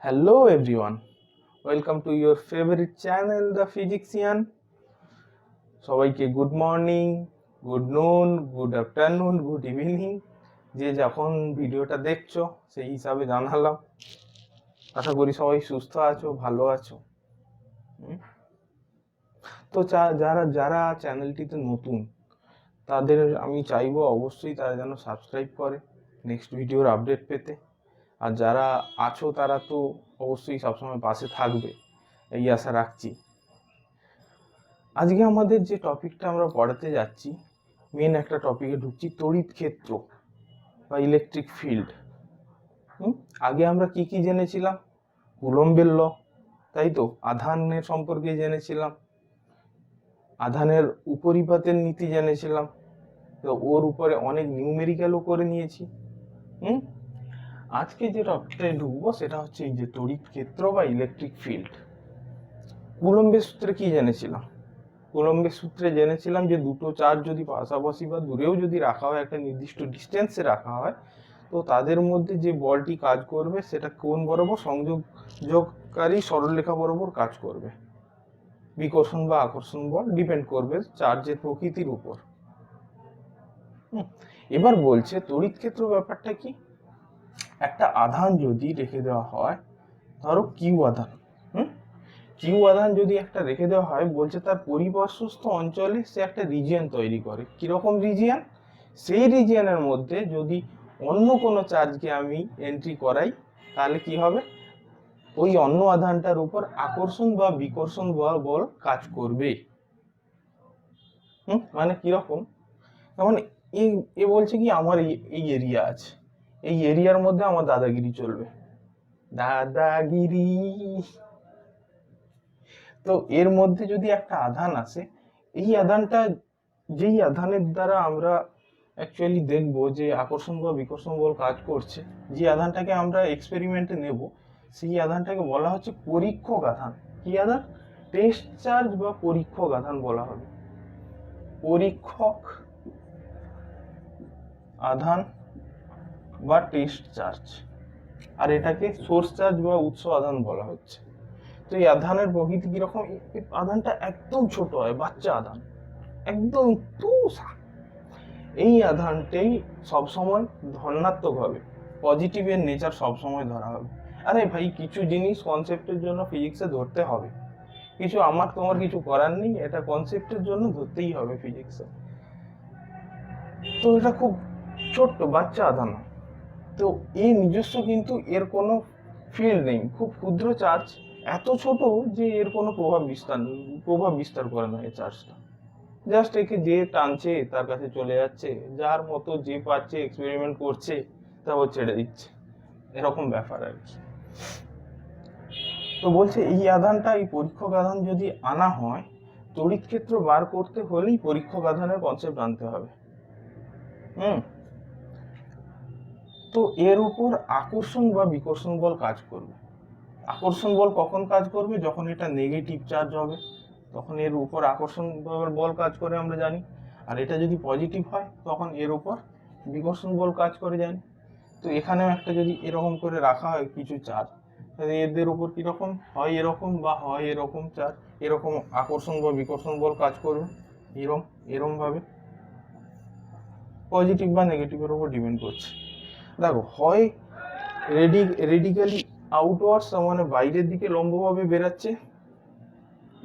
Hello everyone, welcome to your favorite channel The Physician. সবাইকে good morning, good নুন, good afternoon, good evening, যে যখন ভিডিওটা দেখছো সেই হিসাবে জানালাম। আশা করি সবাই সুস্থ আছো, ভালো আছো। তো যারা যারা চ্যানেলটিতে নতুন তাদের আমি চাইবো অবশ্যই তারা যেন সাবস্ক্রাইব করে নেক্সট ভিডিওর আপডেট পেতে। আর যারা আছো তারা তো অবশ্যই সবসময় পাশে থাকবে, এই আশা রাখছি। আজকে আমাদের যে টপিকটা আমরা পড়াতে যাচ্ছি, মেন একটা টপিকে ঢুকছি, তড়িৎ ক্ষেত্র বা ইলেকট্রিক ফিল্ড। আগে আমরা কি কি জেনেছিলাম? কুলম্বের ল, তাই তো, আধানের সম্পর্কে জেনেছিলাম, আধানের উপরিপাতের নীতি জেনেছিলাম, তো ওর উপরে অনেক নিউমেরিক্যালও করে নিয়েছি। আজকে যে টপিকটায় ঢুকবো সেটা হচ্ছে এই যে তড়িৎ ক্ষেত্র বা ইলেকট্রিক ফিল্ড। কুলম্বের সূত্রে কি জেনেছিলাম? কুলম্বের সূত্রে জেনেছিলাম যে দুটো চার্জ যদি পাশাপাশি বা দূরেও যদি রাখা হয়, একটা নির্দিষ্ট ডিস্টেন্সে রাখা হয়, তো তাদের মধ্যে যে বলটি কাজ করবে সেটা কোন বরাবর? সংযোগকারী সরলরেখা বরাবর কাজ করবে। বিকর্ষণ বা আকর্ষণ বল ডিপেন্ড করবে চার্জের প্রকৃতির উপর। এবার বলছে তড়িৎ ক্ষেত্র ব্যাপারটা কি? একটা আধান যদি রেখে দেওয়া হয়, ধরো কিউ আধান, কিউ আধান যদি একটা রেখে দেওয়া হয়, বলছে তার পরিপার্শ্বস্থ অঞ্চলে সে একটা রিজিয়ন তৈরি করে। কিরকম রিজিয়ন? সেই রিজিয়নের মধ্যে যদি অন্য কোনো চার্জকে আমি এন্ট্রি করাই, তাহলে কি হবে? ওই অন্য আধানটার উপর আকর্ষণ বা বিকর্ষণ বল কাজ করবে। মানে কিরকম? মানে এ বলছে কি, আমার এই এরিয়া আছে, এই এরিয়ার মধ্যে আমার দাদাগিরি চলবে, দাদাগিরি। তো এর মধ্যে যদি একটা আধান আসে, এই আধানটা, যেই আধানের দ্বারা আমরা অ্যাকচুয়ালি দেখবো যে আকর্ষণ বা বিকর্ষণ বল কাজ করছে, যে আধানটাকে আমরা এক্সপেরিমেন্টে নেব, সেই আধানটাকে বলা হচ্ছে পরীক্ষক আধান। কি আধান? টেস্ট চার্জ বা পরীক্ষক আধান বলা হবে। পরীক্ষক আধান বা টেস্ট চার্জ, আর এটাকে সোর্স চার্জ বা উৎস আধান বলা হচ্ছে। তো এই আধানের প্রকৃতি কিরকম? আধানটা একদম ছোট হয়, বাচ্চা আধান, একদম তুষা। এই আধানটাই সবসময় ধনাত্মক হবে, পজিটিভের নেচার সবসময় ধরা হবে। আরে ভাই, কিছু জিনিস কনসেপ্টের জন্য ফিজিক্সে ধরতে হবে, কিছু আমার তোমার কিছু করার নেই, এটা কনসেপ্টের জন্য ধরতেই হবে ফিজিক্সে। তো এটা খুব ছোট্ট বাচ্চা আধান, তো এই নিজস্ব কিন্তু এর কোনো ফিল্ড নেই, খুব ক্ষুদ্র চার্জ, এত ছোট যে এর কোনো প্রভাব বিস্তার করে না এই চার্জটা। জাস্ট একে যে টানছে তার কাছে চলে যাচ্ছে, যার মতো যে পাচ্ছে এক্সপেরিমেন্ট করছে, তারপর ছেড়ে দিচ্ছে, এরকম ব্যাপার আর কি। তো বলছে এই আধানটা, এই পরীক্ষক আধান যদি আনা হয়, তড়িৎ ক্ষেত্র বার করতে হলেই পরীক্ষক আধানের কনসেপ্ট আনতে হবে। তো এর উপর আকর্ষণ বা বিকর্ষণ বল কাজ করবে। আকর্ষণ বল কখন কাজ করবে? যখন এটা নেগেটিভ চার্জ হবে, তখন এর উপর আকর্ষণ বল কাজ করে আমরা জানি। আর এটা যদি পজিটিভ হয়, তখন এর উপর বিকর্ষণ বল কাজ করে জানি। তো এখানেও একটা যদি এরকম করে রাখা হয় কিছু চার্জ, তাহলে এদের উপর কিরকম হয়? এরকম বা হয় এরকম চার্জ, এরকম আকর্ষণ বা বিকর্ষণ বল কাজ করবে এরম ভাবে, পজিটিভ বা নেগেটিভের উপর ডিপেন্ড করছে। দেখো, হয় রেডিক্যালি আউটওয়ার্ডস, মানে বাইরের দিকে লম্বভাবে বেরাচ্ছে,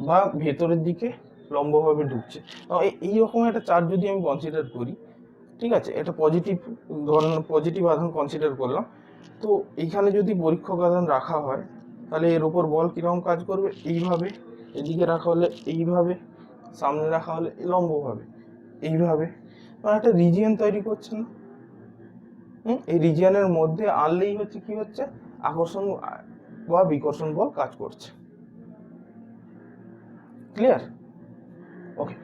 বা ভেতরের দিকে লম্বভাবে ঢুকছে। এইরকম একটা চার্জ যদি আমি কনসিডার করি, ঠিক আছে, এটা পজিটিভ আধান কনসিডার করলাম। তো এইখানে যদি পরীক্ষক আধান রাখা হয়, তাহলে এর উপর বল কিরকম কাজ করবে? এইভাবে, এদিকে রাখা হলে এইভাবে, সামনে রাখা হলে লম্বভাবে এইভাবে, মানে একটা রিজিয়ন তৈরি করছে না? এই রিজিয়নের মধ্যে আনলেই হচ্ছে কি হচ্ছে? আকর্ষণ বা বিকর্ষণ বল কাজ করছে। ক্লিয়ার? ওকে।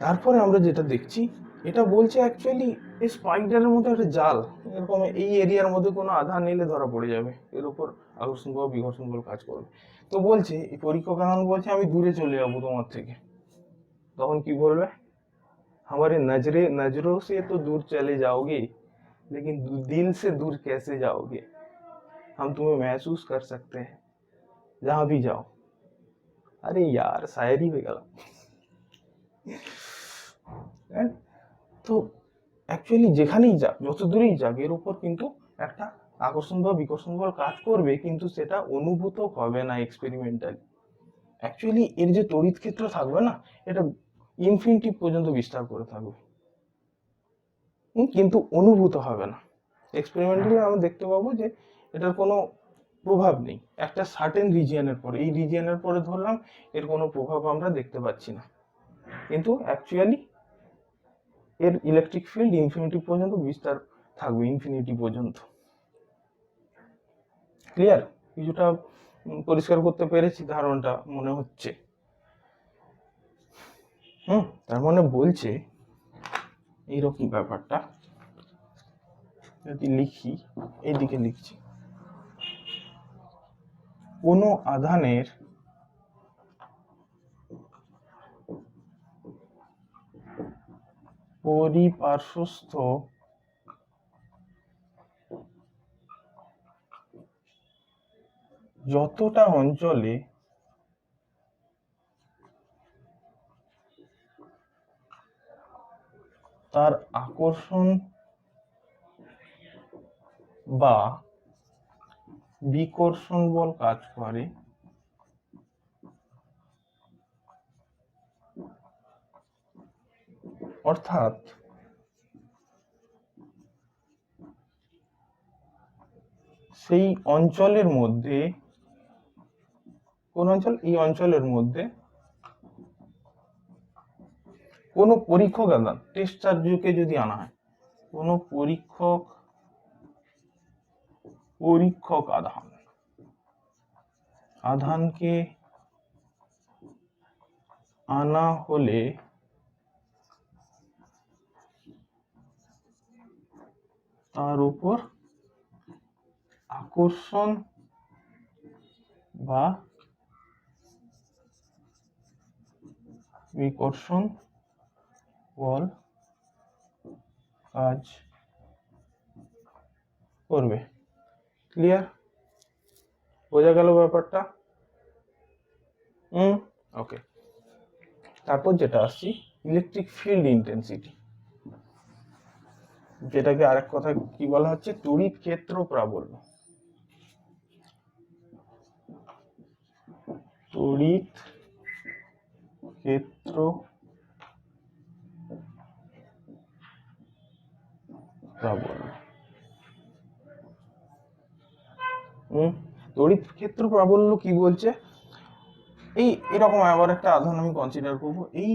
তারপরে আমরা যেটা দেখছি, এটা বলছে অ্যাকচুয়ালি এই স্পাইডারের মতো একটা জাল, এরকম এই এরিয়ার মধ্যে কোনো আধান নিলে ধরা পড়ে যাবে, এর উপর আকর্ষণ বল বিকর্ষণ বল কাজ করবে। তো বলছে এই পরীক্ষক আধান বলছে আমি দূরে চলে যাবো তোমার থেকে, তখন কি বলবে? हमारे नजरों से तो दूर चले जाओगे, लेकिन दिल से दूर कैसे जाओगे? हम तुम्हें महसूस कर सकते हैं जहां भी जाओ। আরে यार शायरी হয়ে গেল। তো অ্যাকচুয়ালি যেখানেই যাক, যত দূরেই যাক, এর উপর কিন্তু একটা আকর্ষণ বা বিকর্ষণ বল কাজ করবে, কিন্তু সেটা অনুভূত হবে না এক্সপেরিমেন্টালি। অ্যাকচুয়ালি এর যে তড়িৎ ক্ষেত্র থাকবে না, এটা ইনফিনিটি পর্যন্ত বিস্তার করে থাকবে, কিন্তু অনুভূত হবে না। এক্সপেরিমেন্টালি আমরা দেখতে পাবো যে এটার কোনো প্রভাব নেই একটা সার্টেন রিজিয়নের পরে। এই রিজিয়নের পরে ধরলাম এর কোনো প্রভাব আমরা দেখতে পাচ্ছি না, কিন্তু অ্যাকচুয়ালি এর ইলেকট্রিক ফিল্ড ইনফিনিটি পর্যন্ত বিস্তার থাকবে, ইনফিনিটি পর্যন্ত। ক্লিয়ার? কিছুটা পরিষ্কার করতে পেরেছি ধারণাটা মনে হচ্ছে। তার মানে বলছে এইরকম ব্যাপারটা যদি লিখি, এইদিকে লিখছি, কোনো আধানের পরিপার্শ্বস্থ যতটা অঞ্চলে তার আকর্ষণ বা বিকর্ষণ বল কাজ করে, অর্থাৎ সেই অঞ্চলের মধ্যে, কোন অঞ্চল? এই অঞ্চলের মধ্যে কোনো পরীক্ষক আধান, টেস্ট চার্জকে যদি আনা হয়, কোনো পরীক্ষক আধানকে আনা হলে তার উপর আকর্ষণ বা বিকর্ষণ বল কাজ করবে। ক্লিয়ার? বোঝা গেল ব্যাপারটা? ওকে। তারপর যেটা আসছি, ইলেকট্রিক ফিল্ড ইন্টেন্সিটি, যেটাকে আরেক কথা কি বলা হচ্ছে, তড়িৎ ক্ষেত্র প্রাবল্য। তড়িৎ ক্ষেত্র প্রাবল্য। তড়িৎ ক্ষেত্র প্রাবল্য কি বলছে? এরকম আবার একটা আধান আমি কনসিডার করব। এই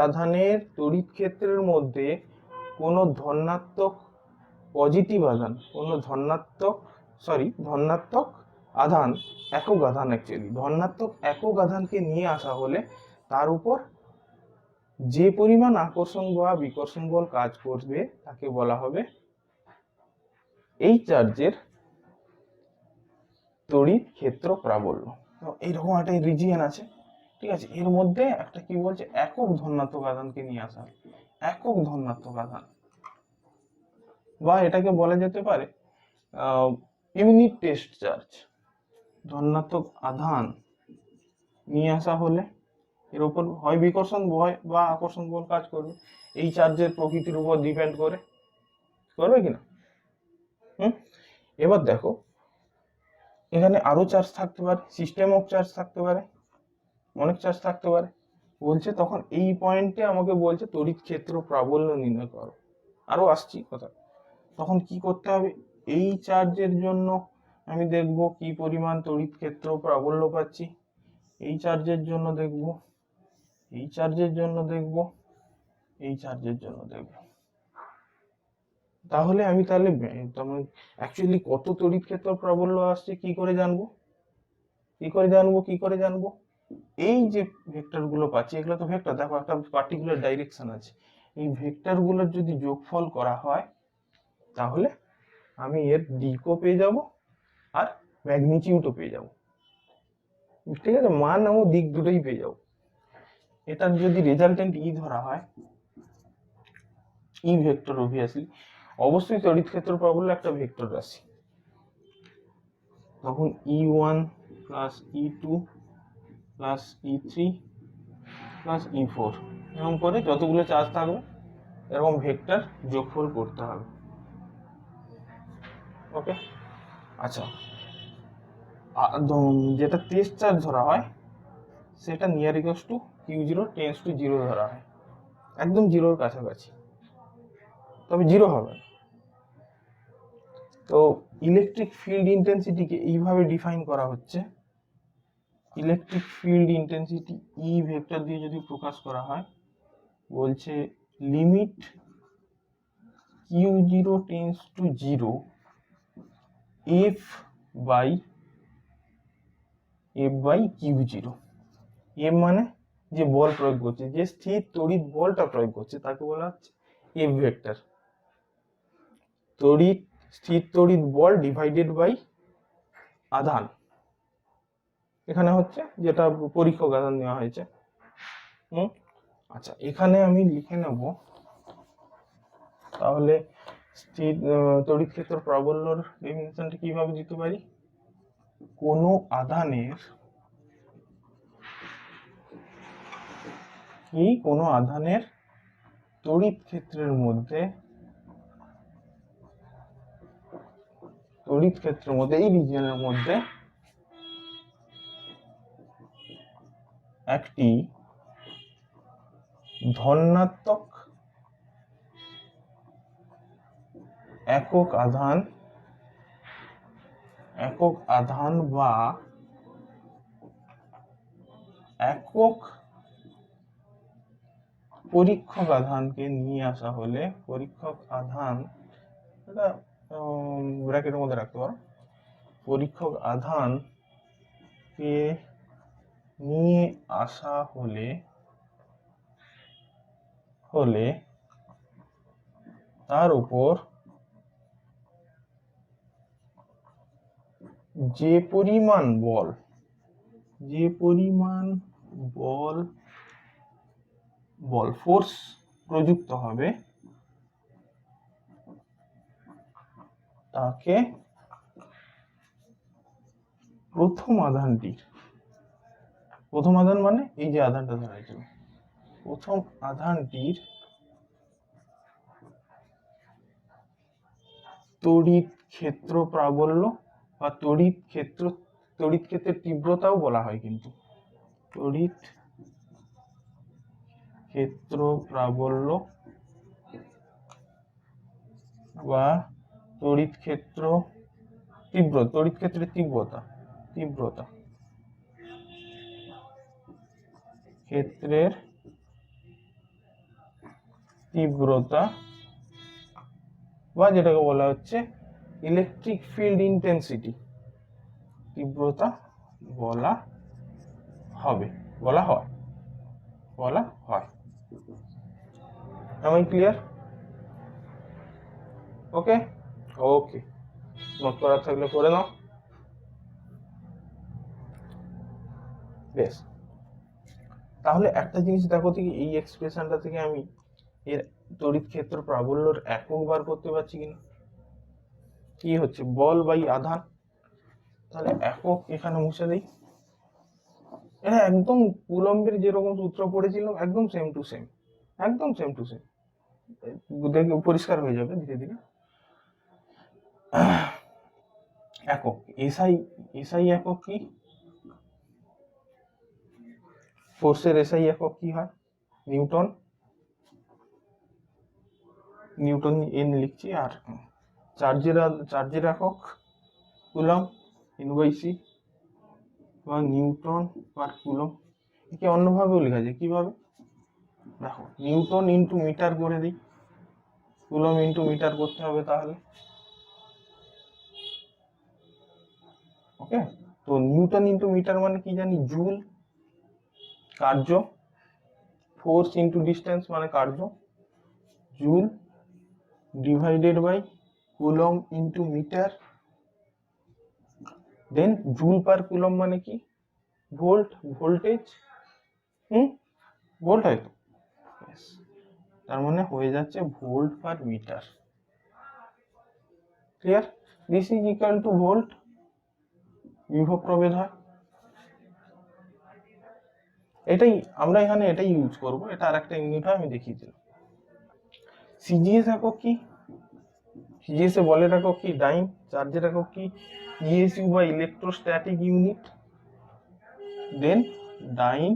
আধানের তড়িৎ ক্ষেত্রের মধ্যে কোনো ধনাত্মক পজিটিভ আধান, কোনো ধনাত্মক আধান, একক আধান, অ্যাকচুয়ালি ধনাত্মক একক আধানকে নিয়ে আসা হলে তার উপর যে পরিমাণ আকর্ষণ বা বিকর্ষণ বল কাজ করবে তাকে বলা হবে এই চার্জের তড়িৎ ক্ষেত্র প্রাবল্য। এইরকম একটা রিজিয়ন আছে, ঠিক আছে, এর মধ্যে একটা কি বলছে, একক ধনাত্মক আধানকে নিয়ে আসা, একক ধনাত্মক আধান, বা এটাকে বলা যেতে পারে ইউনিট টেস্ট চার্জ। ধনাত্মক আধান নিয়ে আসা হলে এর উপর হয় বিকর্ষণ বল বা আকর্ষণ বল কাজ করবে, এই চার্জের প্রকৃতির উপর ডিপেন্ড করে, করবে কিনা? এবার দেখো, এখানে আরো চার্জ থাকতে পারে, সিস্টেম অফ চার্জ থাকতে পারে, অনেক চার্জ থাকতে পারে। বলছে তখন এই পয়েন্টে আমাকে বলছে তড়িৎ ক্ষেত্র প্রাবল্য নির্ণয় করো। আরো আসছি কথা। তখন কি করতে হবে, এই চার্জের জন্য আমি দেখব কি পরিমাণ তড়িৎ ক্ষেত্র প্রাবল্য পাচ্ছি, এই চার্জের জন্য দেখব, এই চার্জের জন্য দেখব, এই চার্জের জন্য দেখব। তাহলে আমি অ্যাকচুয়ালি কত তড়িৎ ক্ষেত্র প্রাবল্য আসছে কি করে জানবো? এই যে ভেক্টর গুলো পাচ্ছি, এগুলো তো ভেক্টর, দেখো একটা পার্টিকুলার ডাইরেকশন আছে, এই ভেক্টর গুলোর যদি যোগফল করা হয় তাহলে আমি এর দিকও পেয়ে যাব আর ম্যাগনিটিউডও পেয়ে যাব, ঠিক আছে, মান ও দিক দুটোই পেয়ে যাব। এটার যদি রেজাল্টেন্ট ই ধরা হয়, ই ভেক্টর, অবভিয়াসলি অবশ্যই তড়িৎ ক্ষেত্র প্রাবল্য একটা ভেক্টর রাশি, তখন E1 plus E2 plus E3 plus E4, এরকম করে যতগুলো চার্জ থাকবে এরকম ভেক্টর যোগফল করতে হবে। ওকে, আচ্ছা, যেটা টেস্ট চার্জ ধরা হয় সেটা near equals to Q0 tends to 0 ধরা হয়, একদম জিরোর কাছাকাছি, তবে জিরো হবে না। তো ইলেকট্রিক ফিল্ড ইন্টেন্সিটিকে এইভাবে ডিফাইন করা হচ্ছে, electric field intensity E vector দিয়ে যদি প্রকাশ করা হয়, বলছে limit Q0 tends to 0 F by Q0। F মানে যে বল প্রয়োগ করছে, যে স্থির তড়িৎ বলটা প্রয়োগ করছে তাকে বলা হচ্ছে এফ ভেক্টর। স্থির তড়িৎ বল ডিভাইডেড বাই আধান, এখানে হচ্ছে যেটা পরীক্ষক আধান নেওয়া হয়েছে। আচ্ছা, এখানে আমি লিখে নেব তাহলে স্থির তড়িৎ ক্ষেত্র প্রাবল্যর ডেফিনিশনটা কিভাবে দিতে পারি, কোনো আধানের তড়িৎ ক্ষেত্রের মধ্যে এই রিজিয়নের মধ্যে একটি ধনাত্মক একক আধান বা একক পরীক্ষক আধানকে নিয়ে আসা হলে, পরীক্ষক আধান এটা ব্র্যাকেটের মধ্যে রাখতে পারো, পরীক্ষক আধানকে নিয়ে আসা হলে তার উপর যে পরিমাণ বল ফোর্স প্রযুক্ত হবে তাকে প্রথম আধান মানে এই যে আধানটা ধরা হয়েছিল, প্রথম আধানটির তড়িৎ ক্ষেত্র প্রাবল্য বা তড়িৎ ক্ষেত্রের তীব্রতাও বলা হয়, কিন্তু তড়িৎ ক্ষেত্র প্রাবল্য বা তড়িৎ ক্ষেত্রের তীব্রতা বা যেটাকে বলা হচ্ছে ইলেকট্রিক ফিল্ড ইন্টেন্সিটি, তীব্রতা বলা হয়। Am I clear? Okay, note করার থাকলে করে নাও। বেশ, তাহলে একটা জিনিস দেখো থেকে এই এক্সপ্রেশনটা থেকে আমি এর তড়িৎ ক্ষেত্র প্রাবল্যর একক বার করতে পারছি কিনা। কি হচ্ছে, বল বাই আধান, তাহলে একক এখানে মুছে দেই। এটা একদম কুলম্বের যেরকম সূত্র পড়েছিলাম একদম সেম টু সেম, দেখে পরিষ্কার হয়ে যাবে ধীরে ধীরে। একক এসআই একক কি, ফোর্সের এসআই একক কি হয়, নিউটন এন লিখছি, আর চার্জের একক কুলম্ব ইনভাইসি বা নিউটন পার কুলম্ব। একে অন্যভাবেও লেখা যায়, কিভাবে দেখো, নিউটন ইন্টু মিটার করে দিই, কুলম্ব ইন্টু মিটার করতে হবে তাহলে। ওকে, তো নিউটন ইন্টু মিটার মানে কি জানি, জুল কার্য, ফোর্স ইন্টু ডিস্টেন্স মানে কার্য, joule divided by coulomb into metre, then joule per coulomb মানে কি, ভোল্টেজ, ভোল্ট হয়তো, তার মানে হয়ে যাচ্ছে volt per metre. Clear? This is equal to volt বিভব প্রভেদ হয়। এটাই আমরা এখানে এটাই ইউজ করব, এটা আর একটা ইউনিট হয়, আমি দেখিয়ে দিলাম। সিজিএস একক কি? সিজিএস এ বলের একক কি? ডাইন। চার্জের একক কি? ইএসইউ বা electrostatic unit. Then dyne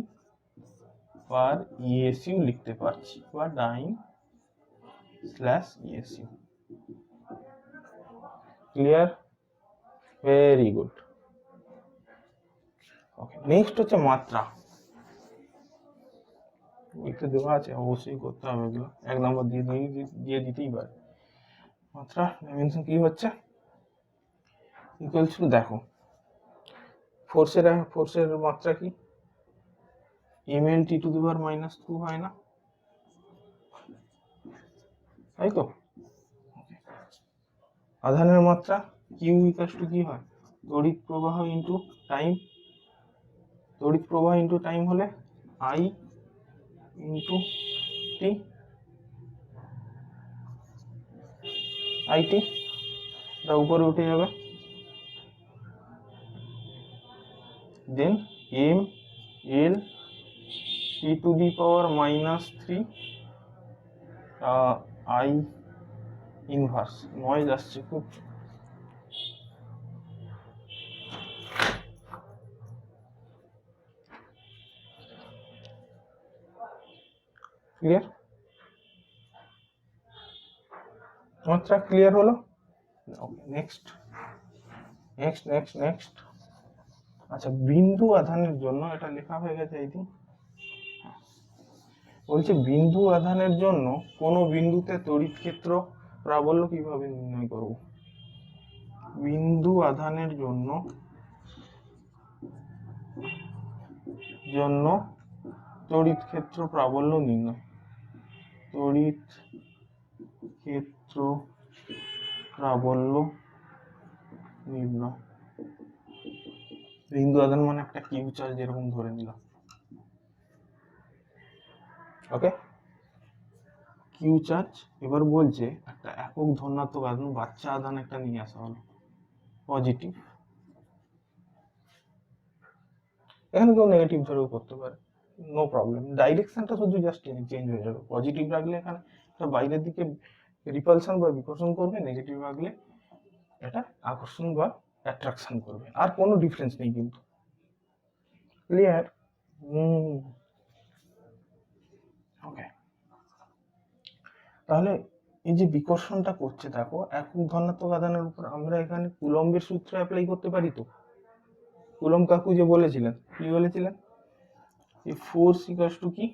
per ESU লিখতে পারছি, বা dyne slash ESU. Clear? Very good. Okay, next হচ্ছে মাত্রা। একটু দেওয়া আছে, অবশ্যই করতে হবে এগুলো, 1 নম্বর দিয়ে দিতেই পারে। মাত্রা ডাইমেনশন কি হচ্ছে? ইকুয়ালস টু, দেখো ফোর্সের মাত্রা কি? ml t টু দি পাওয়ার -2 হয় না, তাই তো? আধানের মাত্রা কিউ ইকুয়ালস টু কি হয়? তড়িৎ প্রবাহ ইনটু টাইম। তড়িৎ প্রবাহ ইনটু টাইম হলে I ইনটু টি, আইটি, এটা উপরে উঠে যাবে। Then M L T to the power -3 I inverse. Noise আসছে খুব। ক্লিয়ার? মাত্রা ক্লিয়ার হলো? Okay, next. আচ্ছা, বিন্দু আধানের জন্য এটা লেখা হয়ে গেছে এই দিন। বলছে বিন্দু আধানের জন্য কোন বিন্দুতে তড়িৎ ক্ষেত্র প্রাবল্য কিভাবে নির্ণয় করব? বিন্দু আধানের জন্য তড়িৎ ক্ষেত্র প্রাবল্য নির্ণয়। তড়িৎ ক্ষেত্র প্রাবল্য নির্ণয়। বিন্দু আধান মানে একটা কিউ চার্জ এরকম ধরে নিলাম। ওকে, কিউ চার্জ। এবার বলছে একটা একক ধনাত্মক আধান, বাচ্চা আধান একটা নিয়ে আসা হলো, পজিটিভ। এখানে কেউ নেগেটিভ ধরেও করতে পারে, নো প্রবলেম। ডাইরেকশনটা শুধু জাস্ট চেঞ্জ হয়ে যাবে। পজিটিভ রাখলে এখানে এটা বাইরের দিকে রিপালশন বা বিকর্ষণ করবে, নেগেটিভ রাখলে এটা আকর্ষণ বা অ্যাট্রাকশন করবে। আর কোনো ডিফারেন্স নেই কিন্তু। ক্লিয়ার? ওকে, তাহলে এই যে বিকর্ষণটা করছে, দেখো একক ধনাত্মক আধানের উপর আমরা এখানে কুলম্বের সূত্র অ্যাপ্লাই করতে পারি তো। কুলম্ব কাকু যে বলেছিলেন, কি বলেছিলেন? এই ফোর্স ইকুয়ালস টু কি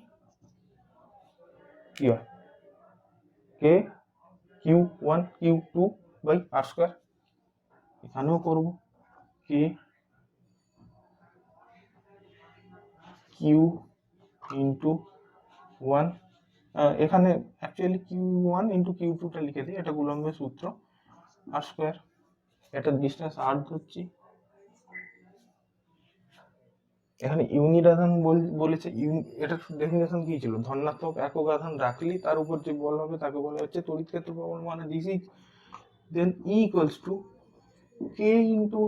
হয়? K q 1 q 2 by R square. এখানেও করব কে কিউ ইন্টু 1, এখানে অ্যাকচুয়ালি Q1 ইন্টু Q2 টা লিখে দিই, এটা কুলম্বের সূত্র, আর স্কয়ার। এটা ডিসটেন্স r ধরছি। এখানে ইউনিট আধান বলেছে, এটা ডেফিনেশন কি ছিল? ধনাত্মক একক আধান রাখলেই তার উপর যে বল হবে তাকে বলা হচ্ছে তড়িৎ ক্ষেত্র প্রবল, মানে this is then E equals to K into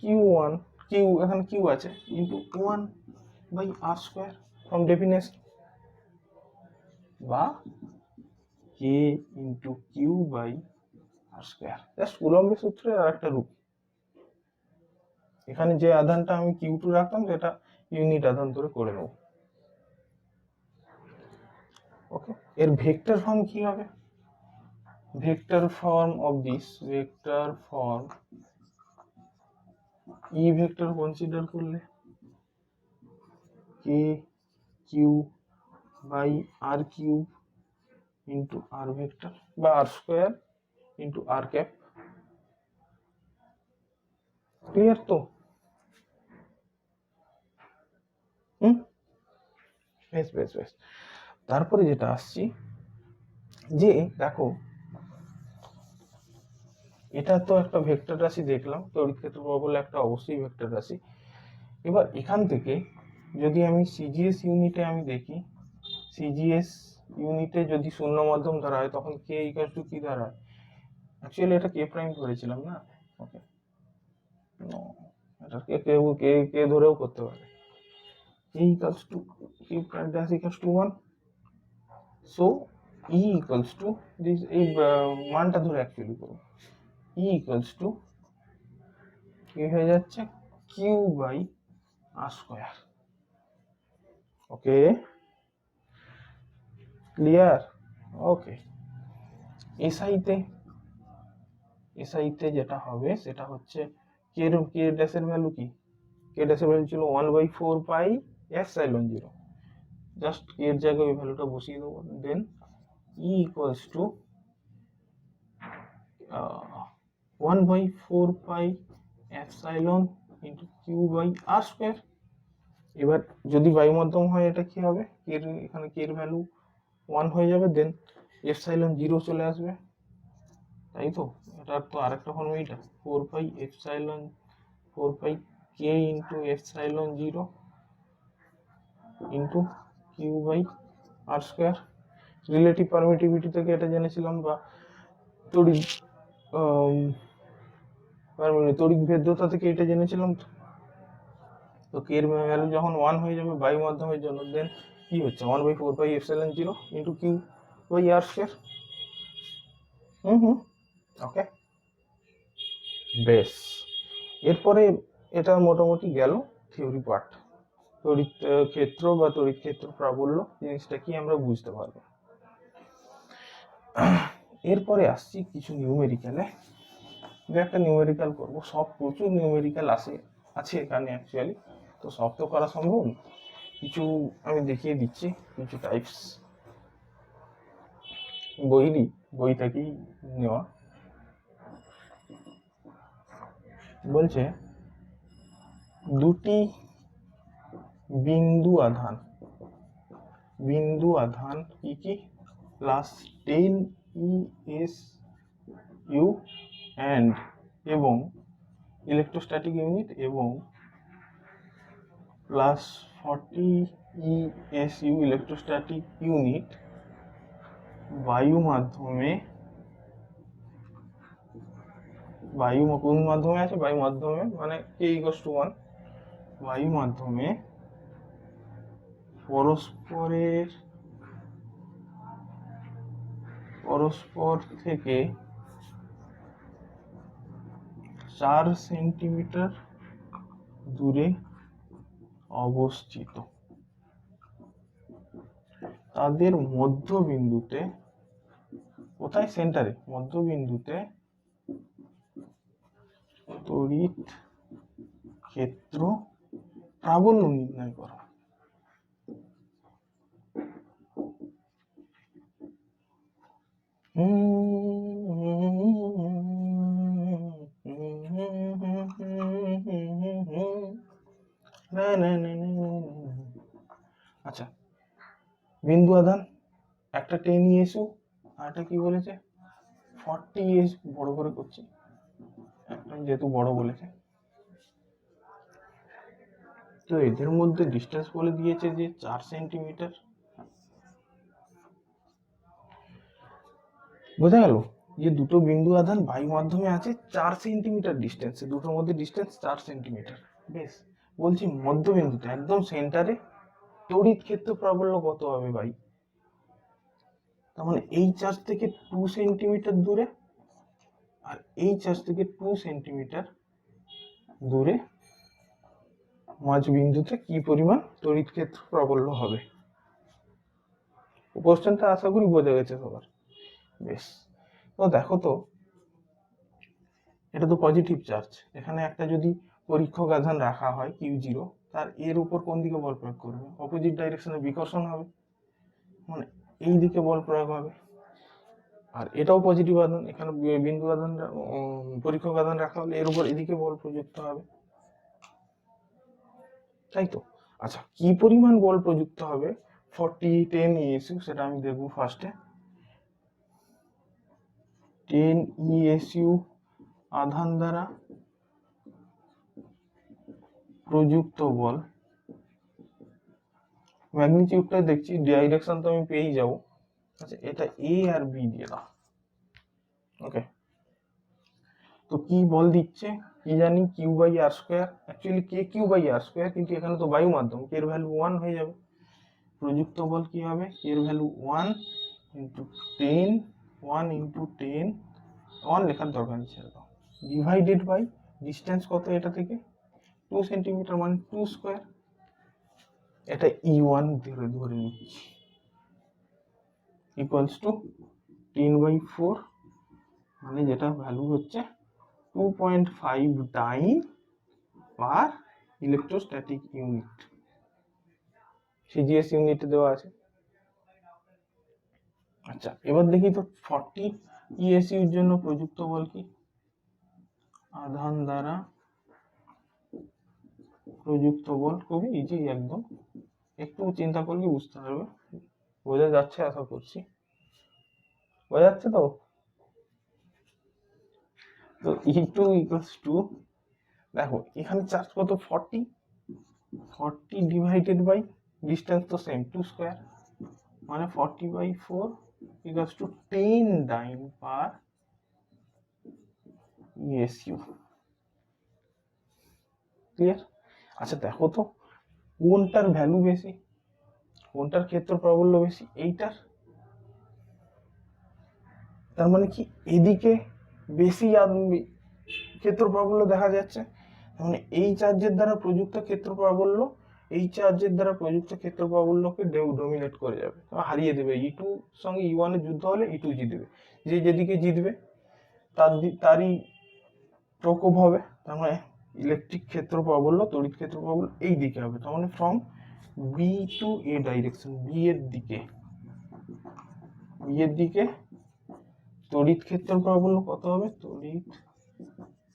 Q1, Q এখানে কিউ আছে, into 1 by R square from definition, বা K into Q by R square. Just কুলম্বের সূত্রের আর একটা রূপ। এখানে যে আধানটা আমি কিউ2 রাখতাম সেটা ইউনিট আধান ধরে করে নেব। ওকে, এর ভেক্টর ফর্ম কি হবে? Vector form of this, vector form E vector consider করলে K Q by R cube into R vector, বা R square into R cap. Clear তো? বেশ বেশ বেশ। তারপরে যেটা আসছি, যে দেখো এটা তো একটা ভেক্টর রাশি দেখলাম, তড়িৎ ক্ষেত্র প্রবল একটা অবশ্যই ভেক্টর রাশি। এবার এখান থেকে যদি আমি সিজিএস ইউনিটে আমি দেখি, সিজিএস ইউনিটে যদি শূন্য মাধ্যম ধরা হয় তখন কে ইকুয়াল টু কি দাঁড়ায়? অ্যাকচুয়ালি এটা কে প্রাইম ধরেছিলাম না। ওকে, নো, এটা কে ধরেও করতে পারে। E equals to Q prime dash equals to 1, so E equals to this, এই মানটা ধরে অ্যাকচুয়ালি করব, E equals to কি হয়ে যাচ্ছে Q by R square. Okay, clear? Okay, এসআইতে যেটা হবে সেটা হচ্ছে কে ড্যাশের ভ্যালু কি, কে ড্যাশের ভ্যালু ছিল 1/4 পাই এপসাইলন 0, জাস্ট কে এর জায়গায় ওই ভ্যালুটা বসিয়ে দেবো। Then E equals to 1/4 pi epsilon into Q by R square. এবার যদি বায়ু মাধ্যম হয় এটা কি হবে, এখানে কে এর ভ্যালু 1 হয়ে যাবে, দেন এপসাইলন 0 চলে আসবে, তাই তো? এটার তো আরেকটা ফর্ম এইটা, 4 pi K into epsilon 0 into Q by R square. Relative permittivity থেকে এটা জেনেছিলাম, বা তড়িৎ তড়িৎ ভেদ্যতা থেকে এটা জেনেছিলাম। তো কে এর ভ্যালু যখন 1 হয়ে যাবে বায়ু মাধ্যমের জন্য, দেন কি হচ্ছে 1/4 pi epsilon 0 into Q by R square. Okay, বেশ। এরপরে এটা মোটামুটি গেল থিওরি পার্ট। তড়িৎ ক্ষেত্র বা তড়িৎ ক্ষেত্র প্রাবল্য জিনিসটা কি আমরা বুঝতে পারবো। এরপরে আসছি কিছু নিউমেরিক্যালে, একটা নিউমেরিক্যাল করবো। সব প্রচুর নিউমেরিক্যাল আছে এখানে অ্যাকচুয়ালি, তো সব তো করা সম্ভব না, কিছু আমি দেখিয়ে দিচ্ছি কিছু টাইপস, বই থেকেই নেওয়া। বলছে দুটি বিন্দু আধান কি কি, প্লাস 10 ESU অ্যান্ড এবং ইলেকট্রোস্ট্যাটিক ইউনিট এবং প্লাস 40 ESU ইলেকট্রোস্ট্যাটিক ইউনিট বায়ু মাধ্যমে কোন মাধ্যমে আছে, বায়ু মাধ্যমে মানে K equals to 1, বায়ু মাধ্যমে পরস্পর থেকে 4 সেন্টিমিটার দূরে অবস্থিত, তাদের মধ্যবিন্দুতে, কোথায়, সেন্টারে, মধ্যবিন্দুতে তড়িৎ ক্ষেত্র প্রাবল্য নির্ণয় করো। আচ্ছা, বিন্দু আধান একটা 10 ESU আর একটা কি বলেছে 40 ESU, বড় করে করছি যেহেতু বড় বলেছে। তো এদের মধ্যে ডিস্টেন্স বলে দিয়েছে যে 4 সেন্টিমিটার। বোঝা গেল যে দুটো বিন্দু আধান বায়ু মাধ্যমে আছে 4 সেন্টিমিটার ডিস্টেন্সে, দুটোর মধ্যে ডিস্টেন্স 4 সেন্টিমিটার। বেশ, বলছি মধ্যবিন্দুতে একদম সেন্টারে তড়িৎ ক্ষেত্র প্রাবল্য কত হবে ভাই? তার মানে এই চার্জ থেকে 2 সেন্টিমিটার দূরে আর এই চার্জ থেকে 2 সেন্টিমিটার দূরে মাঝ বিন্দুতে কি পরিমাণ তড়িৎ ক্ষেত্র প্রাবল্য হবে। কোশ্চেনটা আশা করি বোঝা গেছে সবার। বেশ, তো দেখো তো, এটা তো পজিটিভ চার্জ, এখানে একটা যদি পরীক্ষক আধান রাখা হয় Q0, তার এর উপর কোন দিকে বল প্রয়োগ করবে, অপোজিট ডাইরেকশনে বিকর্ষণ হবে, মানে এই দিকে বল প্রয়োগ হবে। আর এটাও পজিটিভ আধান, এখানে বিন্দু আধান পরীক্ষক আধান রাখা হলে এর উপর এদিকে বল প্রযুক্ত হবে, তাই তো? আচ্ছা, কি পরিমাণ বল প্রযুক্ত হবে 10 ESU, সেটা আমি দেখবো ফার্স্টে। 10 ESU আধান দ্বারা প্রযুক্ত বল, ম্যাগনিটিউডটা দেখছি, ডাইরেকশন তো আমি পেয়েই যাবো। আচ্ছা, এটা A আর B দিয়ে দাও। ওকে, তো কি বল দিচ্ছে, কি জানি Q by R square, actually K Q by R square, কিন্তু এখানে তো বায়ু মাধ্যম, কে এর ভ্যালু 1 হয়ে যাবে। প্রযুক্ত বল কি হবে, কে এর ভ্যালু 1 ইন্টু 10, 1 ইন্টু 10, 1 লেখার দরকার নেই, ছেড়ে দাও, ডিভাইডেড বাই ডিস্টেন্স কত এটা থেকে 2 সেন্টিমিটার, মানে 2 স্কোয়ার, এটা E1 ধরে নিচ্ছি, ইকুয়ালস টু 10/4, মানে যেটা ভ্যালু হচ্ছে 2.5 ডাইন পার ইলেকট্রোস্ট্যাটিক ইউনিট, সিজিএস ইউনিটে দেওয়া আছে। আচ্ছা এবার দেখি তো 40 ইএসইউর জন্য প্রযুক্ত বল কি, আধান দ্বারা প্রযুক্ত বল, খুবই ইজি একদম, একটু চিন্তা করলে বুঝতে পারবে, বোঝা যাচ্ছে আশা করছি, বোঝা যাচ্ছে তো। তো E2 ইকুয়ালস টু, দেখো এখানে চার্জ কত 40, 40 ডিভাইডেড বাই ডিস্টেন্স তো সেম 2 স্কোয়ার, মানে 40/4 equals to 10 dyne per ESU. Clear? আচ্ছা দেখো তো কোনটার ভ্যালু বেশি, কোনটার ক্ষেত্র প্রাবল্য বেশি, এইটার, তার মানে কি এদিকে বেশি ক্ষেত্র প্রাবল্য দেখা যাচ্ছে, মানে এই চার্জের দ্বারা প্রযুক্ত ক্ষেত্র প্রাবল্য এই চার্জের দ্বারা প্রযুক্ত ক্ষেত্র প্রাবল্যকে ডোমিনেট করে যাবে, হারিয়ে দেবে। E2 সঙ্গে E1 এর যুদ্ধ হলে E2 জিতবে, যে যেদিকে জিতবে তারই প্রকোপ হবে, তার মানে ইলেকট্রিক ক্ষেত্র প্রাবল্য, তড়িৎ ক্ষেত্র প্রাবল্য এই দিকে হবে, তার মানে from B to A direction, B এর দিকে তড়িৎ ক্ষেত্র প্রাবল্য কত হবে, তড়িৎ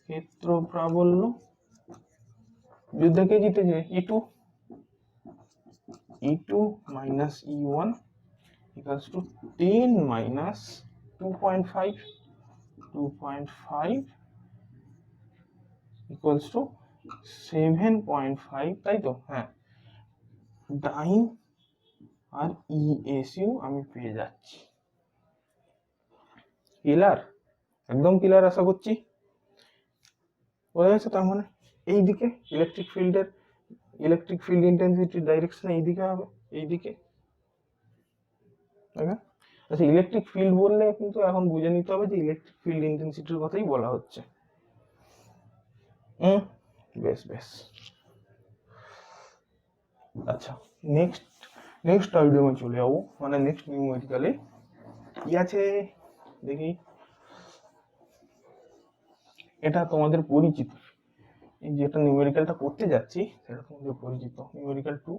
ক্ষেত্র প্রাবল্য যুদ্ধকে জিতেছে E2 minus E1 equals to 10 minus 2.5 equals to 7.5, তাই তো, হ্যাঁ, ডাইন আর ইএসইউ আমি পেয়ে যাচ্ছি। ক্লিয়ার, একদম ক্লিয়ার আশা করছি, বোঝা গেছে। তার মানে এই দিকে ইলেকট্রিক ফিল্ড ইন্টেন্সিটির ডাইরেকশন এই দিকে হবে, এই দিকে। আচ্ছা ইলেকট্রিক ফিল্ড বললে কিন্তু এখন বুঝে নিতে হবে যে ইলেকট্রিক ফিল্ড ইন্টেন্সিটির কথাই বলা হচ্ছে। বেশ। আচ্ছা নেক্সট আইডিয়ামে চলে যাবো, মানে নেক্সট নিউমেরিক্যালে কি আছে দেখি। এটা তোমাদের পরিচিত, এই যেটা নিউমেরিক্যালটা করতে যাচ্ছি সেটা তোমাদের পরিচিত, নিউমেরিক্যাল 2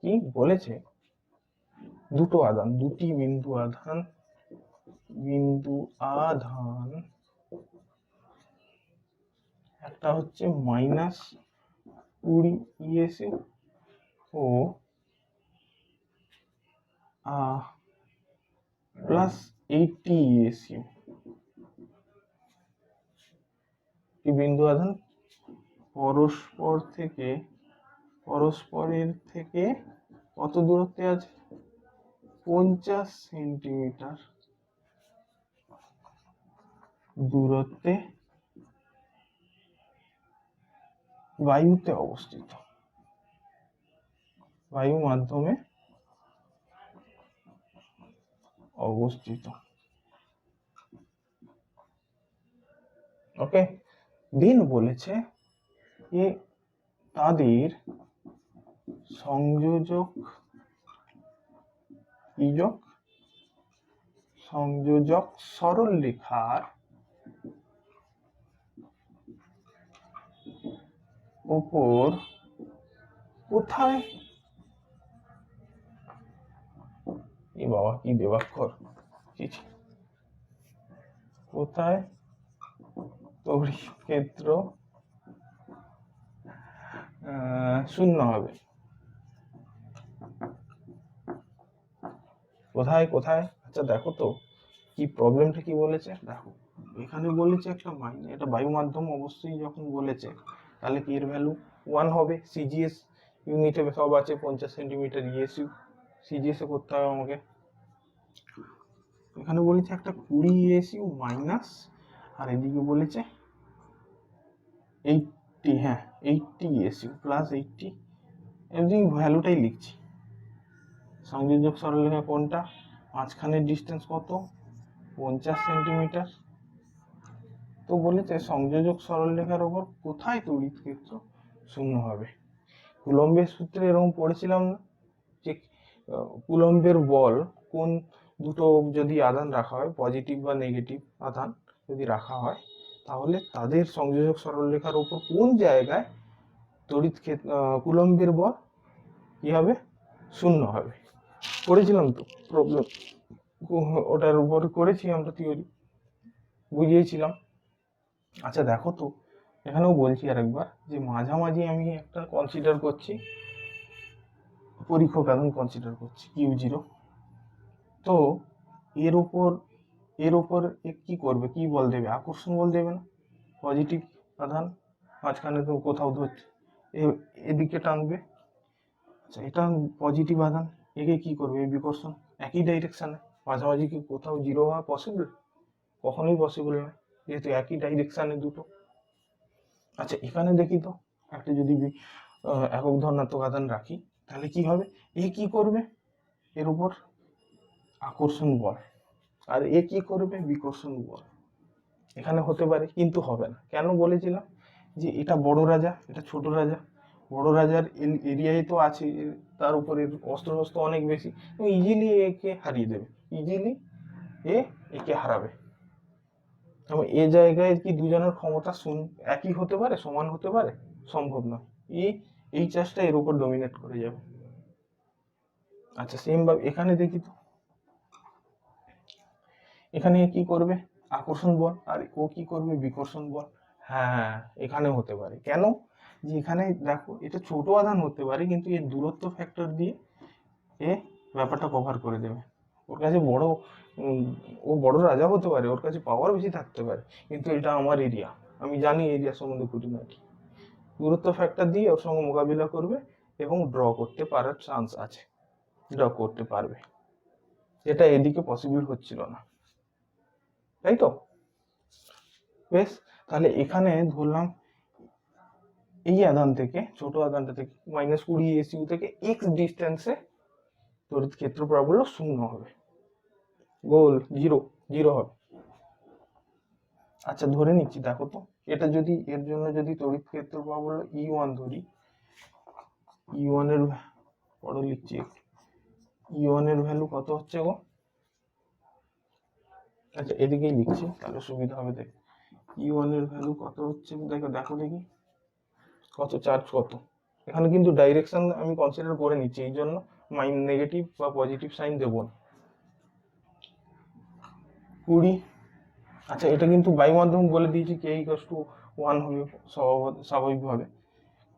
কি বলেছে, দুটি বিন্দু আধান একটা হচ্ছে -20 ইএসইউ ও +80 ইএসইউ, এই বিন্দু আধান পরস্পরের থেকে কত দূরত্বে আছে, 50 সেন্টিমিটার দূরত্বে বায়ুতে অবস্থিত, বায়ু মাধ্যমে অবস্থিত। ওকে, দিন বলেছে যে তাদের সংযোজক সরল রেখার উপর কোথায়, এ বাবা কি দেবাক্ষর, কোথায় তড়িৎ ক্ষেত্র শূন্য হবে, কোথায়। আচ্ছা দেখো তো কি প্রবলেমটা কি বলেছে, দেখো এখানে বলেছে একটা এটা বায়ু মাধ্যম অবশ্যই যখন বলেছে তাহলে কি এর ভ্যালু 1 হবে, সিজিএস ইউনিটে সব আছে 50 সেন্টিমিটার ইএসইউ, সিজিএস এ করতে হবে আমাকে। এখানে বলেছে একটা 20 ইএসইউ মাইনাস আর এদিকে বলেছে 80, হ্যাঁ 80 এসইউ প্লাস 80, এমনি ভ্যালুটাই লিখছি। সংযোজক সরলরেখা কোনটা, মাঝখানের ডিস্টেন্স কত, 50 সেন্টিমিটার। তো বলেছে সংযোজক সরলরেখার ওপর কোথায় তড়িৎ ক্ষেত্র শূন্য হবে। কুলম্বের সূত্রে এরকম পড়েছিলাম না, যে কুলম্বের বল কোন দুটো যদি আধান রাখা হয়, পজিটিভ বা নেগেটিভ আধান যদি রাখা হয়, তাহলে তাদের সংযোজক সরলরেখার ওপর কোন জায়গায় তড়িৎ ক্ষেত্র কুলম্বের বল কি হবে, শূন্য হবে। করেছিলাম তো প্রবলেম, ওটার উপর করেছি আমরা থিওরি, বুঝিয়েছিলাম। আচ্ছা দেখো তো, এখানেও বলছি আরেকবার, যে মাঝামাঝি আমি একটা কনসিডার করছি, পরীক্ষক আধান কনসিডার করছি Q0। তো এর উপর কি করবে, কি বল দেবে, আকর্ষণ বল দেবে না, পজিটিভ আধান মাঝখানে তো কোথাও ধরছে, এদিকে টানবে। আচ্ছা এটা পজিটিভ আধান, একে কি করবে, বিকর্ষণ, একই ডাইরেকশনে, মাঝামাঝি কি কোথাও জিরো হওয়া পসিবল, কখনোই পসিবল নয়, যেহেতু একই ডাইরেকশনে দুটো। আচ্ছা এখানে দেখি তো, একটা যদি একক ধনাত্মক আধান রাখি, তাহলে কি হবে, এ কি করবে, এর উপর আকর্ষণ বল, আর এ কি করবে, বিকর্ষণ বল। এখানে হতে পারে কিন্তু হবে না, কেন বলেছিলাম, যে এটা বড় রাজা, এটা ছোট রাজা, বড় রাজার এরিয়ায় তো আছে, তার উপরে অস্ত্র শস্ত্র অনেক বেশি, ইজিলি একে হারিয়ে দেবে, ইজিলি একে হারাবে। এবং এ জায়গায় কি দুজনের ক্ষমতা একই হতে পারে, সমান হতে পারে, সম্ভব নয়, এই চাষটা এর উপর ডমিনেট করে যাবে। আচ্ছা সেম ভাবে এখানে দেখি তো, এখানে কি করবে, আকর্ষণ বল, আর ও কি করবে, বিকর্ষণ বল। হ্যাঁ এখানে হতে পারে, কেন, যে এখানে দেখো এটা ছোট আধান হতে পারে, কিন্তু এর দূরত্ব ফ্যাক্টর দিয়ে এ ব্যাপারটা কভার করে দেবে। ওর কাছে ও বড় রাজা হতে পারে, ওর কাছে পাওয়ার বেশি থাকতে পারে, কিন্তু এটা আমার এরিয়া, আমি জানি এরিয়া সম্বন্ধে খুঁটিনাটি, দূরত্ব ফ্যাক্টর দিয়ে ওর সঙ্গে মোকাবিলা করবে এবং ড্র করতে পারার চান্স আছে, ড্র করতে পারবে, যেটা এদিকে পসিবল হচ্ছিল না, তাই তো। বেশ, তাহলে এখানে ধরলাম এই আধান থেকে, ছোট আধানটা থেকে -20 এসইউ থেকে x ডিস্টেন্সে তড়িৎ ক্ষেত্র প্রাবল্য শূন্য হবে, গোল জিরো, জিরো হবে। আচ্ছা ধরে নিচ্ছি, দেখো তো, এটা যদি এর জন্য যদি তড়িৎ ক্ষেত্র প্রাবল্য E1 ধরি, E1 এর পরে লিখছি, E1 এর ভ্যালু কত হচ্ছে গো, আচ্ছা এদিকেই লিখছি তাহলে সুবিধা হবে, দেখ E1 এর ভ্যালু কত হচ্ছে, দেখো দেখো দেখি কত, চার্জ কত, এখানে কিন্তু ডাইরেকশন আমি কনসিডার করে নিচ্ছি, এই জন্য নেগেটিভ বা পজিটিভ সাইন দেবো না। 20, আচ্ছা এটা কিন্তু বায়ু মাধ্যম বলে দিয়েছি, K=1 হবে স্বাভাবিকভাবে,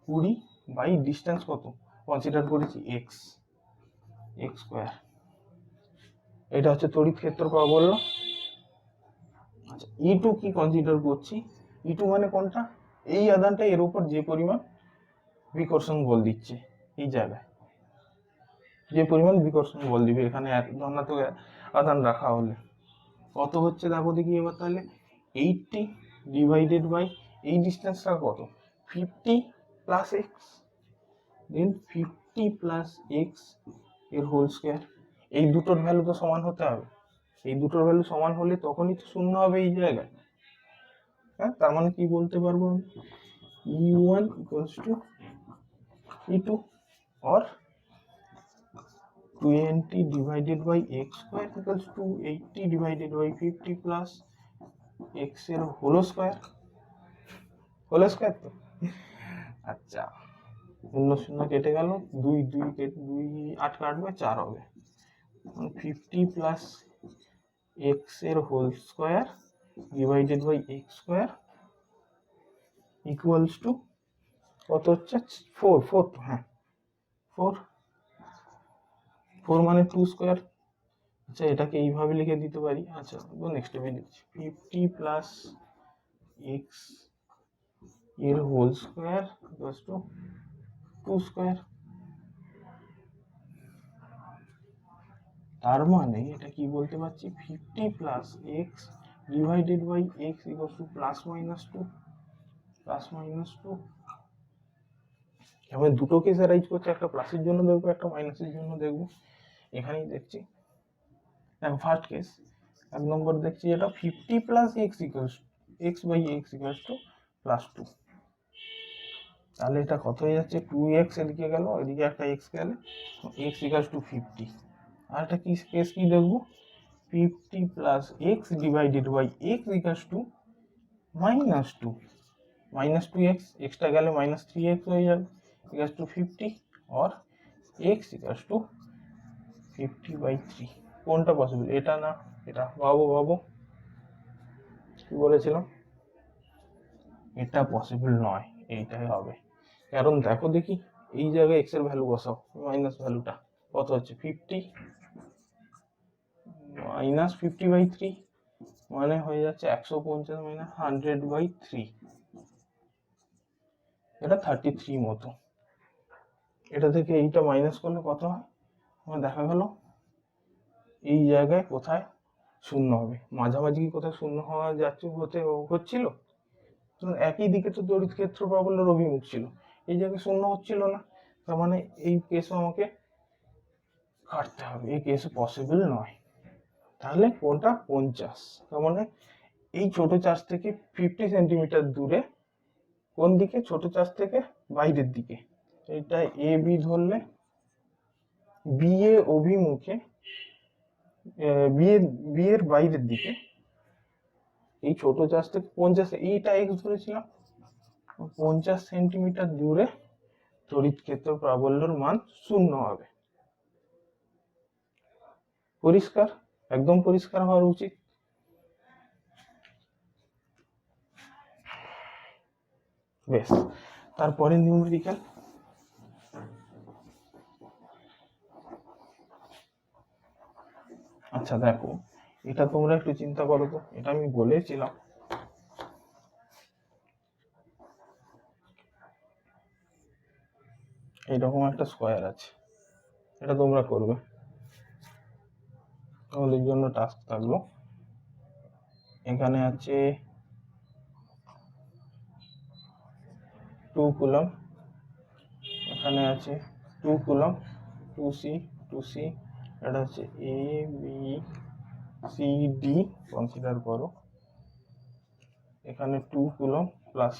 20 বাই ডিস্টেন্স কত কনসিডার করেছি, x স্কয়ার, এটা হচ্ছে তড়িৎ ক্ষেত্র প্রাবল্য। আচ্ছা E2 কি কনসিডার করছি, E2 মানে কোনটা, এই আধানটা এর উপর যে পরিমাণ বিকর্ষণ বল দিচ্ছে, এই জায়গায় যে পরিমাণ বিকর্ষণ বল দিবে এখানে এক ধনাত্মক আধান রাখা হলে, কত হচ্ছে দেখো দেখি এবার, তাহলে 80 ডিভাইডেড বাই এই ডিস্টেন্সটা কত, 50 প্লাস এক্স, দেন 50 প্লাস এক্স এর হোল স্কয়ার। এই দুটোর ভ্যালু তো সমান হতে হবে, এই দুটোর ভ্যালু সমান হলে তখনই তো শূন্য হবে এই জায়গায়। হ্যাঁ, তার মানে কি বলতে পারবো আমি, E1 equals to E2 or 20 divided by x square equals to 80 divided by 50 plus x এর হোল স্কয়ার, হোল স্কয়ার তো। আচ্ছা 0 0 কেটে গেল, 2 2 কেটে 2 8 কাটবে, 4 হবে, 50 প্লাস এক্স এর whole square divided by x square equals to কত হচ্ছে, 4 4, হ্যাঁ 4 4 মানে 2 স্কয়ার। আচ্ছা এটাকে এইভাবে লিখে দিতে পারি, আচ্ছা নেক্সট স্টেপে লিখছি, 50 প্লাস এক্স এর whole square equals to 2 square. তার মানে এটা কি বলতে পারছি, 50 plus x divided by x equal to plus minus two. এবার দুটো কেস অ্যারাইজ করছে, একটা প্লাসের জন্য দেখবো, একটা মাইনাসের জন্য দেখবো। এখানেই দেখছি, দেখো ফার্স্ট কেস 1 নম্বর দেখছি এটা 50 plus x equals x by x equals to plus 2। তাহলে এটা কত হয়ে যাচ্ছে, 2x এদিকে গেল, এদিকে একটা x গেলে x ইকুয়ালস টু 50। আর একটা কি কেস কি দেখবো, 50 plus x divided by x equals to -2। -2x, এক্সটা গেলে -3x হয়ে যাবে, ইকুয়ালস টু 50 और x ইকুয়ালস টু 50/3। কোনটা পসিবল, এটা না এটা? বাবু কি বলেছিলাম, এটা পসিবল নয়, এইটাই হবে। কারণ দেখো দেখি, এই জায়গায় এক্স এর ভ্যালু বসাও, মাইনাস ভ্যালুটা কত হচ্ছে 50 -50/3, মানে হয়ে যাচ্ছে 150 মাইনাস 100/3, এটা 33 মতো। এটা থেকে এইটা মাইনাস করলে কত হয়, আমার দেখা গেল এই জায়গায় কোথায় শূন্য হবে, মাঝামাঝি কোথায় শূন্য হওয়া যাচ্ছে হচ্ছিল, একই দিকে তো তড়িৎ ক্ষেত্র প্রাবল্যের অভিমুখ ছিল, এই জায়গায় শূন্য হচ্ছিল না, তার মানে এই কেসও আমাকে কাটতে হবে, এই কেস পসিবল নয়। তাহলে কোনটা 50, তার মানে এই ছোট চার্জ থেকে 50 সেন্টিমিটার দূরে, কোন দিকে, ছোট চার্জ থেকে বাইরের দিকে, এটা এ বি ধরলে বি এ অভিমুখে, বি এর বাইরের দিকে, এই ছোট চার্জ থেকে 50, এইটা এক্স ধরেছিলাম, 50 সেন্টিমিটার দূরে তড়িৎ ক্ষেত্র প্রাবল্যের মান 0 হবে। পরিষ্কার, একদম পরিষ্কার হওয়া উচিত। বেশ, তারপরে নিউমেরিক্যাল। আচ্ছা দেখো, এটা তোমরা একটু চিন্তা করো তো, এটা আমি বলেছিলাম, এইরকম একটা স্কোয়ার আছে, এটা তোমরা করবে, তোমাদের জন্য টাস্ক থাকলো, এখানে আছে 2 কুলম, এখানে আছে 2 কুলম, 2c, এটা হচ্ছে A B C D consider করো, এখানে 2 কুলম প্লাস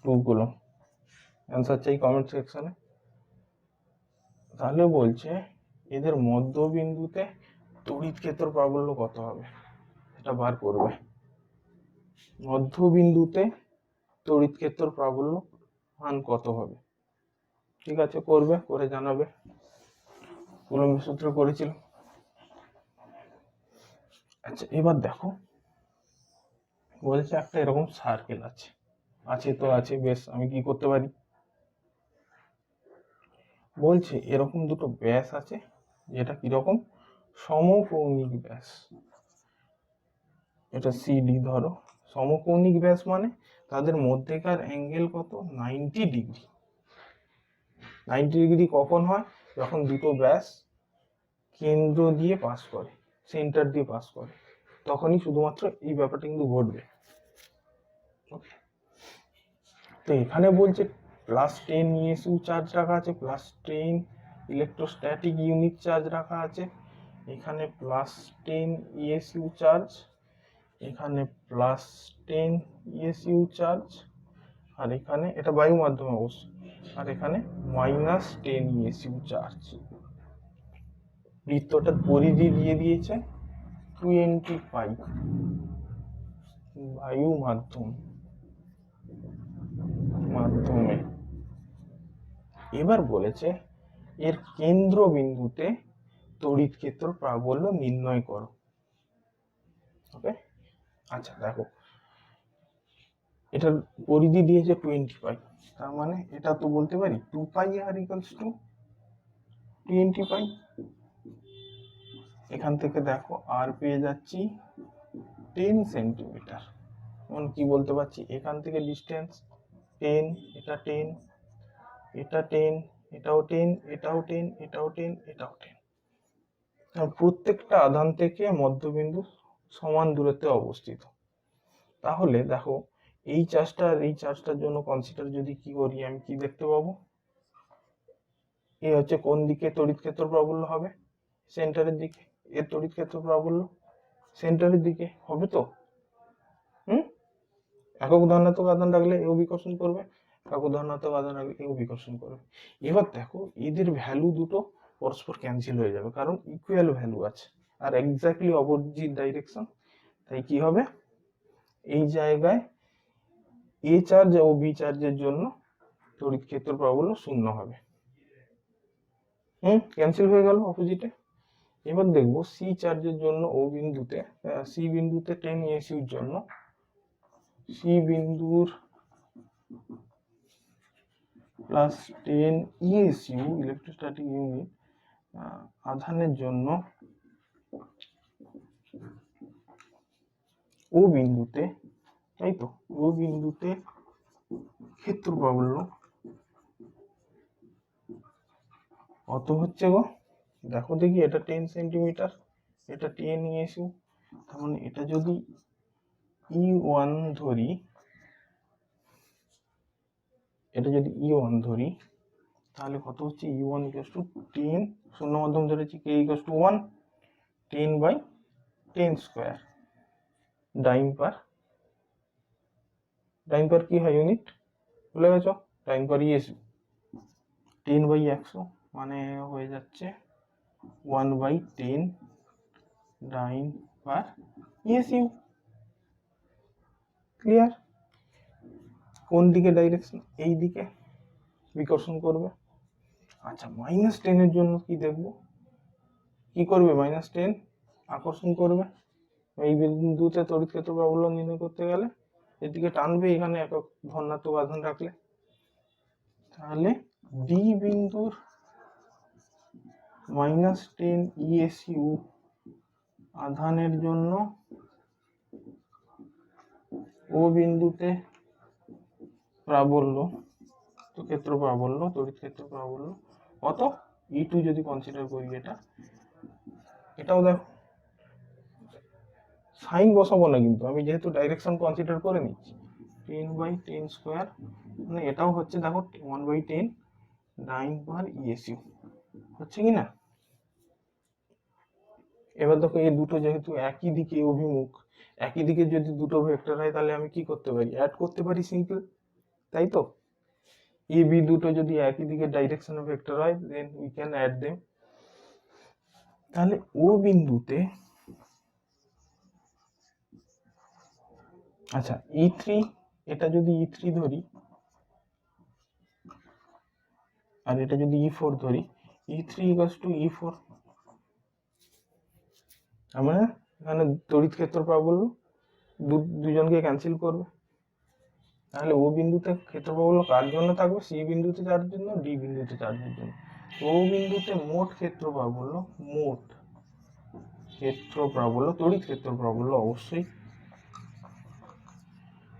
2 কুলম। অ্যান্সার চাই কমেন্ট সেকশনে। তাহলে বলছে এদের মধ্যবিন্দুতে তড়িৎ ক্ষেত্র প্রাবল্য কত হবে, এটা বার করবে। মধ্যবিন্দুতে তড়িৎ ক্ষেত্র প্রাবল্য মান কত হবে, ঠিক আছে, করবে, করে জানাবে। কুলম্বের সূত্র করেছিল। আচ্ছা এবার দেখো, বলেছে একটা এরকম সার্কেল আছে, তো আছে, বেশ, আমি কি করতে পারি, বলছে এরকম দুটো ব্যাস আছে, যেটা কিরকম, সমকৌণিক ব্যাস, এটা সিডি ধরো, সমকৌণিক ব্যাস মানে তাদের মধ্যেকার অ্যাঙ্গেল কত, 90 ডিগ্রি। 90 ডিগ্রি কখন হয়, যখন দুটো ব্যাস কেন্দ্র দিয়ে পাস করে, সেন্টার দিয়ে পাস করে, তখনই শুধুমাত্র এই ব্যাপারটা কিন্তু ঘটবে। তো এখানে বলছে +10 ইএসইউ চার্জ রাখা আছে, +10 ইলেকট্রোস্ট্যাটিক ইউনিট চার্জ রাখা আছে, এখানে +10 ইএসইউ চার্জ, এখানে +10 ইএসইউ চার্জ, আর এখানে এটা বায়ু মাধ্যমে অবশ্য, আর এখানে -10 ইএসইউ চার্জ। বৃত্তটার পরিধি দিয়ে দিয়েছে 25, বায়ু মাধ্যমে। এবার বলেছে এর কেন্দ্রবিন্দুতে তড়িৎ ক্ষেত্র প্রাবল্য নির্ণয় করো। ওকে, আচ্ছা দেখো, এটার পরিধি দিয়েছে 25, তার মানে এটা তো বলতে পারি 2πr = 25। এখান থেকে দেখো আর পেয়ে যাচ্ছি 10 সেন্টিমিটার, মানে কি বলতে পারছি, এখান থেকে ডিস্টেন্স 10, এটা 10, এটা 10, এটাও 10, এটাও 10, এটাও 10, এটাও 10, আর প্রত্যেকটা আধান থেকে মধ্যবিন্দু সমান দূরত্বে অবস্থিত। তাহলে দেখো এই চার্জটা আর এই চার্জটার জন্য কনসিডার যদি কি করি, আমি কি দেখতে পাবো, এ হচ্ছে কোন দিকে তড়িৎ ক্ষেত্র প্রাবল্য হবে, সেন্টারের দিকে। এর তড়িৎ ক্ষেত্র প্রাবল্য সেন্টারের দিকে হবে তো। একক ধনাত্মক আধান রাখলে এও বিকর্ষণ করবে, একক ধনাত্মক আধান রাখলে এও বিকর্ষণ করবে। এবার দেখো এদের ভ্যালু দুটো পরস্পর ক্যান্সেল হয়ে যাবে, কারণ ইকুয়াল ভ্যালু আছে আর এক্স্যাক্টলি অপোজিট ডাইরেকশন। তাই কি হবে, এই জায়গায় এ চার্জ ও বি চার্জের জন্য তড়িৎ ক্ষেত্র প্রাবল্য শূন্য হবে। ক্যান্সেল হয়ে গেল অপোজিটে। এবার দেখবো সি চার্জের জন্য ও বিন্দুতে, সি বিন্দুতে 10 এসিউর জন্য, সি বিন্দুর প্লাস 10 ইএসইউ ইলেকট্রোস্ট্যাটিক ইউনিট আধানের জন্য ও বিন্দুতে, তাই তো, ও বিন্দুতে ক্ষেত্র প্রাবল্য কত হচ্ছে গো, দেখো দেখি, এটা 10 সেন্টিমিটার, এটা 10 ইএসইউ, তার মানে এটা যদি E1 ধরি, এটা যদি E1 ধরি, তাহলে কত হচ্ছে, E1 ইকুয়াল টু 10, শূন্য মাধ্যম ধরেছি, K ইকুয়াল টু 1, 10/10 স্কয়ার, ডাইন পার কি হয় ইউনিট ভুলে গেছো, ডাইন পার ইএসইউ, 10/100 মানে হয়ে যাচ্ছে 1/10 ডাইন পার ইএসইউ। ক্লিয়ার? কোন দিকে ডাইরেকশন, এই দিকে বিকর্ষণ করবে। আচ্ছা, -10 এর জন্য কি দেখবো, কি করবে, -10 আকর্ষণ করবে। এই বিন্দুতে তড়িৎ ক্ষেত্র প্রাবল্য নির্ণয় করতে গেলে এদিকে টানবে, এখানে একক ধনাত্মক আধান রাখলে। তাহলে ডি বিন্দুর -10 ইএসইউ আধানের জন্য ও বিন্দুতে প্রাবল্য, তো ক্ষেত্র প্রাবল্য, তড়িৎ ক্ষেত্র প্রাবল্য কত, E2 যদি কনসিডার করি, এটাও দেখো, সাইন বসাবো না কিন্তু, আমি যেহেতু ডাইরেকশন কনসিডার করে নিচ্ছি, 10/10 স্কয়ার, মানে এটাও হচ্ছে দেখো 1/10 ডাইন পার ইএসইউ, হচ্ছে কি না। এবার দেখো এই দুটো যেহেতু একই দিকে অভিমুখ, একই দিকে যদি দুটো ভেক্টর হয়, তাহলে আমি কি করতে পারি, অ্যাড করতে পারি সিম্পল, তাই তো। এ বি দুটো যদি একই দিকে ডাইরেকশনে ভেক্টর হয়, then we can add them. তাহলে ও বিন্দুতে, আচ্ছা E3, এটা যদি E3 ধরি আর এটা যদি E4 ধরি, E3 ইকুয়ালস টু E4, আমরা এখানে তড়িৎ ক্ষেত্র প্রাবল্য দুজনকে ক্যান্সেল করবে। তাহলে ও বিন্দুতে ক্ষেত্র প্রাবল্য কার জন্য থাকবে, সি বিন্দুতে চার্জের জন্য, ডি বিন্দুতে চার্জের জন্য। ও বিন্দুতে মোট ক্ষেত্র প্রাবল্য, মোট ক্ষেত্র প্রাবল্য, তড়িৎ ক্ষেত্র প্রাবল্য অবশ্যই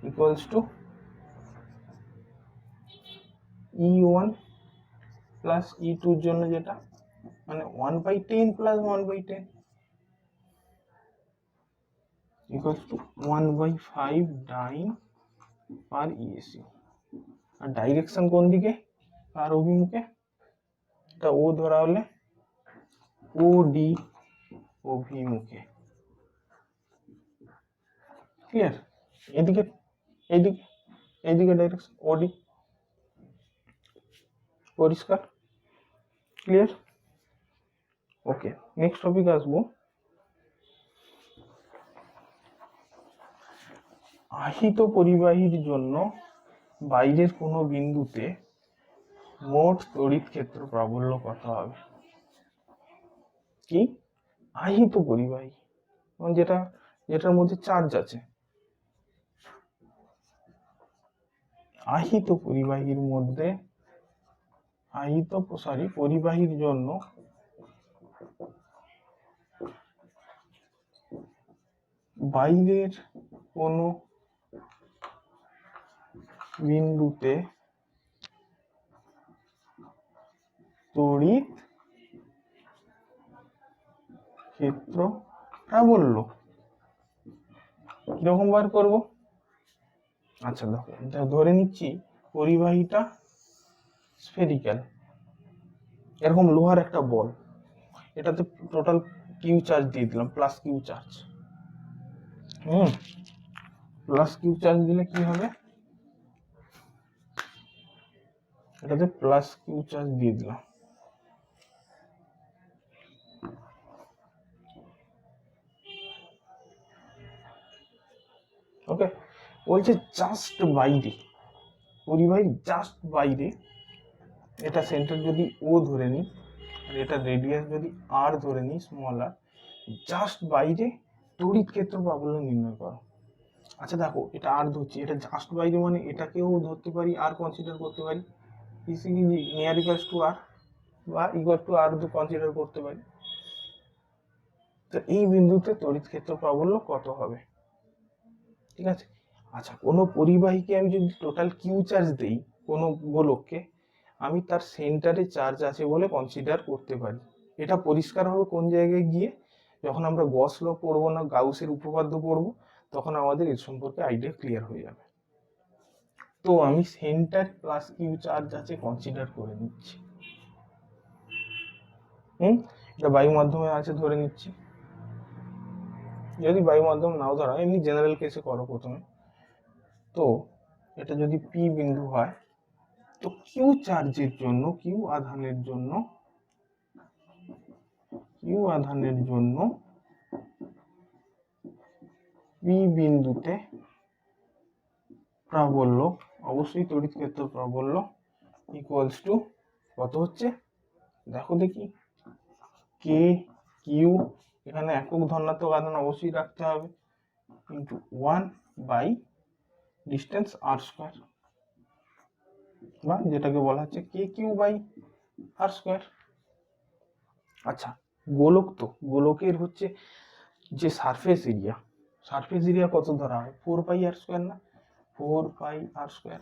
equals to E1 plus E2 এর জন্য যেটা, মানে 1/10 plus 1/10 equals to 1/5 dyne per ESU. আর ডাইরেকশন কোন দিকে, কার অভিমুখে, এটা ও ধরা হলে ও ডি অভিমুখে। ক্লিয়ার? এদিকে, এইদিকে, এইদিকে ডাইরেকশন ওডি, পরিষ্কার? ক্লিয়ার? ওকে, নেক্সট টপিক আসবো, আহিত পরিবাহীর জন্য বাইরের কোনো বিন্দুতে মোট তড়িৎ ক্ষেত্র প্রাবল্য কত হবে। কি, আহিত পরিবাহী, যেটার মধ্যে চার্জ আছে, আহিত পরিবাহীর মধ্যে, পরিবাহীর জন্য বাইরের কোনো বিন্দুতে তড়িৎ ক্ষেত্র প্রাবল্য কিরকম বার করব? আচ্ছা দেখো, ধরে নিচ্ছি পরিবাহীটা স্ফেরিক্যাল, এরকম লোহার একটা বল, এটাতে টোটাল কিউ চার্জ দিয়ে দিলাম, plus Q charge. Plus Q charge দিলে কি হবে, এটাতে প্লাস কিউ চার্জ দিয়ে দিলাম। ওকে, বলছে জাস্ট বাইরে, পরিবাহীর জাস্ট বাইরে, এটা সেন্টার যদি ও ধরে নিই আর এটা রেডিয়াস যদি আর ধরে নিই স্মল আর, জাস্ট বাইরে তড়িৎ ক্ষেত্র প্রাবল্য নির্ণয় করো। আচ্ছা দেখো, এটা আর ধরছি, এটা জাস্ট বাইরে মানে এটাকেও ধরতে পারি, আর কনসিডার করতে পারি, ইসি নিয়ার ইকুয়ালস টু আর বা ইকুয়াল টু আর কনসিডার করতে পারি। তো এই বিন্দুতে তড়িৎ ক্ষেত্র প্রাবল্য কত হবে? ঠিক আছে। আচ্ছা, কোনো পরিবাহীকে আমি যদি টোটাল কিউ চার্জ দেই, কোনো গোলককে, আমি তার সেন্টারে চার্জ আছে বলে কনসিডার করতে পারি। এটা পরিষ্কার হবে কোন জায়গায় গিয়ে, যখন আমরা গস ল পড়বো না, গাউসের উপপাদ্য পড়বো, তখন আমাদের এর সম্পর্কে আইডিয়া ক্লিয়ার হয়ে যাবে। তো আমি সেন্টার প্লাস কিউ চার্জ আছে কনসিডার করে নিচ্ছি। এটা বায়ু মাধ্যমে আছে ধরে নিচ্ছি, যদি বায়ু মাধ্যম নাও ধরা, এমনি জেনারেল কেসে করো প্রথমে। তো এটা যদি পি বিন্দু হয়, তো কিউ চার্জের জন্য, কিউ আধানের জন্য পি বিন্দুতে প্রাবল্য, অবশ্যই তড়িৎ ক্ষেত্র প্রাবল্য ইকুয়ালস টু কত হচ্ছে দেখো দেখি, কে কিউ, এখানে একক ধনাত্মক আধান অবশ্যই রাখতে হবে, into 1 by distance R square, বা যেটাকে বলা হচ্ছে K Q by R square. আচ্ছা, গোলক, তো গোলকের হচ্ছে যে সারফেস এরিয়া কত ধরা হয়, 4 পাই আর স্কয়ার না, 4 পাই আর স্কয়ার।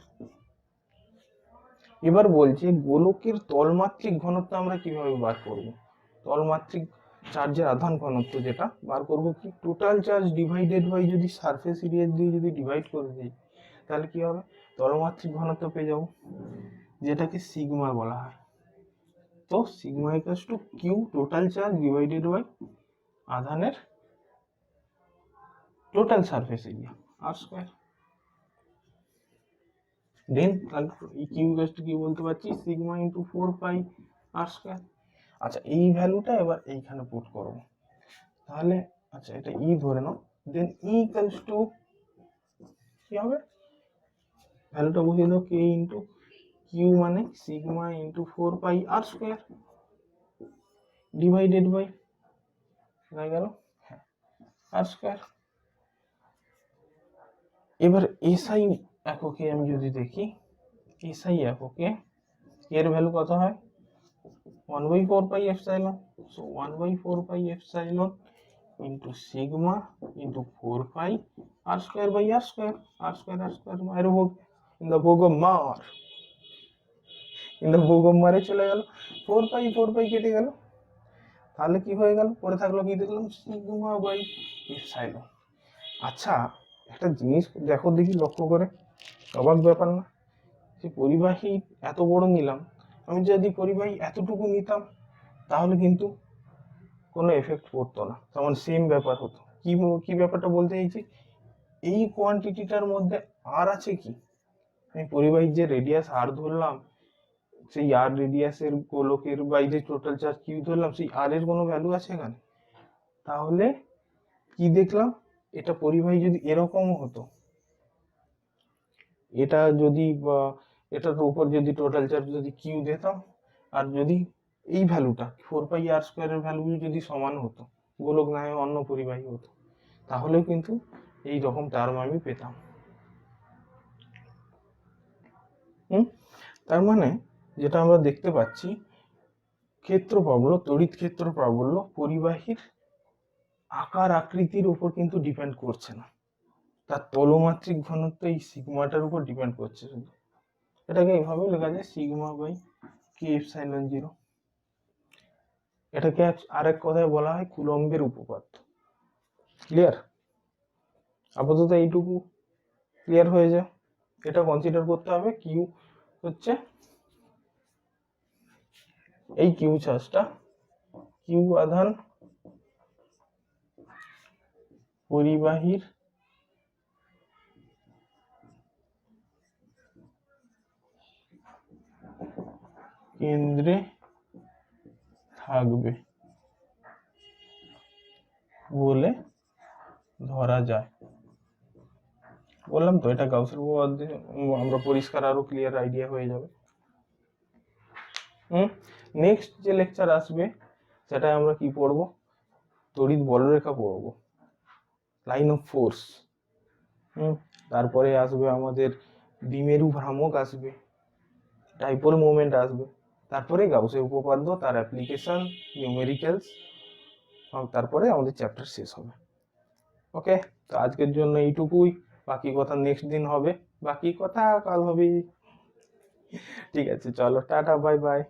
এবার বলছে গোলকের তলমাত্রিক ঘনত্ব আমরা কিভাবে বার করব? তলমাত্রিক চার্জের আধান ঘনত্ব যেটা বার করব কি, টোটাল চার্জ ডিভাইডেড বাই যদি সারফেস এরিয়া দিয়ে যদি ডিভাইড করে দিই, তাহলে কি হবে, তলমাত্রিক ঘনত্ব পেয়ে যাব, যেটাকে সিগমা বলা হয়। তো sigma equals to Q total charge divided by আধানের total surface area R square. Then Q equals to কি বলতে পারছি, sigma into 4 pi R square. আচ্ছা, এই ভ্যালুটা এবার এইখানে পুট করব, তাহলে আচ্ছা এটা ই ধরে নাও, দেন ই ইকুয়ালস টু কি হবে, ভ্যালুটা বসিয়ে দাও, কে ইন্টু কিউ মানে sigma into 4 pi R square divided by হয়ে গেল আর স্কয়ার। এবার এসআই এককে আমি যদি দেখি, এসআই এককে এর ভ্যালু কত হয়, 1/4 pi epsilon. So 1/4 pi epsilon into sigma into 4 pi R square by R square, মায়ের ভোগ, ইন দ্য ভোগ অফ মার, চলে গেল, 4 পাই কেটে গেল, তাহলে কি হয়ে গেল, পরে থাকলো কি দেখলাম, সিগমা বাই এপসাইলন। আচ্ছা, একটা জিনিস দেখো দেখি, লক্ষ্য করে, অবাক ব্যাপার না, যে পরিবাহী এত বড় নিলাম, আমি যদি পরিবাহী এতটুকু নিতাম তাহলে কিন্তু কোনো এফেক্ট পড়তো না, তেমন সেম ব্যাপার হতো। কি ব্যাপারটা বলতে চাইছি, এই কোয়ান্টিটিটার মধ্যে আর আছে কি, আমি পরিবাহীর যে রেডিয়াস আর ধরলাম, সেই আর রেডিয়াসের গোলকের বাইরে টোটাল চার্জ কিউ ধরলাম, সেই আর এর কোনো ভ্যালু আছে এখানে? তাহলে কি দেখলাম, এটা পরিবাহী যদি এরকমও হতো, এটা যদি এটার উপর যদি টোটাল চার্জ যদি কিউ দিতাম, আর যদি এই ভ্যালুটা 4 পাই আর স্কয়ারের ভ্যালু যদি সমান হতো, গোলক না হয় অন্য পরিবাহী হতো, তাহলেও কিন্তু এই রকম টার্ম আমি পেতাম। তার মানে যেটা আমরা দেখতে পাচ্ছি, ক্ষেত্র প্রাবল্য, তড়িৎ ক্ষেত্র প্রাবল্য পরিবাহীর আকার আকৃতির উপর কিন্তু ডিপেন্ড করছে না, তার তলমাত্রিক ঘনত্ব এই সিগমাটার উপর ডিপেন্ড করছে শুধু। এটাকে এইভাবে লেখা যায়, সিগমা বাই কে এপসাইলন 0। এটাকে আরেক কথায় বলা হয় কুলম্বের উপপাদ্য। ক্লিয়ার? আপাতত এইটুকু ক্লিয়ার হয়ে যায়। এটা কনসিডার করতে হবে কিউ হচ্ছে এই কিউ চার্জটা, কিউ আধান পরিবাহীর কেন্দ্রে থাকবে বলে ধরা যায়। বললাম তো এটা গাউসের উপপাদ্যে আমরা পরিষ্কার আরো ক্লিয়ার আইডিয়া হয়ে যাবে। নেক্সট যে লেকচার আসবে সেটা আমরা কি পড়বো, তড়িৎ বলরেখা পড়বো, লাইন অফ ফোর্স। তারপরে আসবে আমাদের দ্বিমেরু ভ্রামক আসবে, ডাইপোল মোমেন্ট আসবে, তারপরে গাউসের উপপাদ্য, তার অ্যাপ্লিকেশন, নিউমেরিক্যালস, তারপরে আমাদের চ্যাপ্টার শেষ হবে। ওকে, তো আজকের জন্য এইটুকুই, বাকি কথা নেক্সট দিন হবে, বাকি কথা কাল হবে। ঠিক আছে, চলো টাটা, বাই বাই।